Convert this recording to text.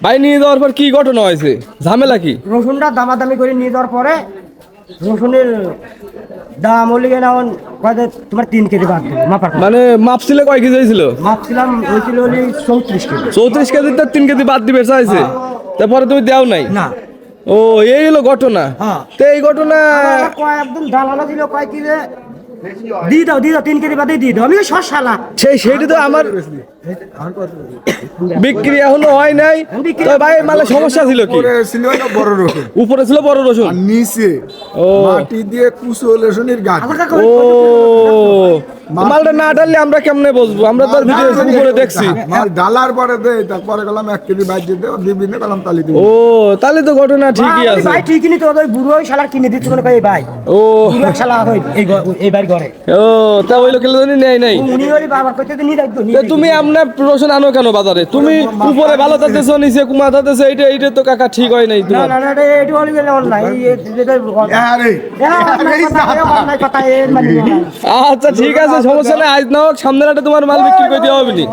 ভাই নিয়ে যাওয়ার পর কি ঘটনা হয়েছে, ঝামেলা কি? রসুনটা দামাদামি করে নিয়ে যাওয়ার পরে রসুনের দাম হলে না তোমার 3 কেজি বাদ দেবে মাপার পর। মানে মাপছিলে কয় কেজি হয়েছিল? মাপছিলাম হয়েছিল হলে 34 কেজি। 34 কেজিতে 3 কেজি বাদ দিবে চাইছে, তারপরে তুমি দেও নাই? না। ও এই হলো ঘটনা। হ্যাঁ। তো এই ঘটনা একদম দালালা দিল কয় কি যে দিয়ে দাও 3 কেজি বাদে দিয়ে দাও। আমি সব শালা সেইটা তো আমার বিক্রি এখনো হয় নাই। তো ভাই মালে সমস্যা ছিল কি? উপরে ছিল না বড় রসুন, উপরে ছিল বড় রসুন, আর নিচে ও মাটি দিয়ে কুচো রসুনের গাছ। ও মালটা না ডাললে আমরা কেমনে বসবো? আমরা তো ভিডিও উপরে দেখছি। মাল ডালার পরে দেয়, তারপরে গেলাম 1 কেজি বাইর দিতে দিবি না, গেলাম তালি দিব। ও তাহলে তো ঘটনা ঠিকই আছে। ভাই ঠিকই নি তো ওই বুড়ো শালা কিনে দিচ্ছে কোন এই ভাই। ও বুড়ো শালা হই এই বাড়ি ঘরে। ও তা ওই লোকের জন্য নেয় নাই। উনি ওই বাবা কইতে নি রাখতো নি। তো তুমি আমনে রসুন আনো কেন বাজারে? তুমি উপরে ভালো তাতেছো, নিচে কুমা তাতেছো, এইটা তো কাকা ঠিক হয় নাই না তোমার। না না এটা হলি গেলে অনলাইন আরে অনলাইন কথা এ মানে আচ্ছা ঠিক আছে, সমস্যা নাই। আজ না হোক সামনের হাটে তোমার মাল বিক্রি করে দেওয়া হবে নি।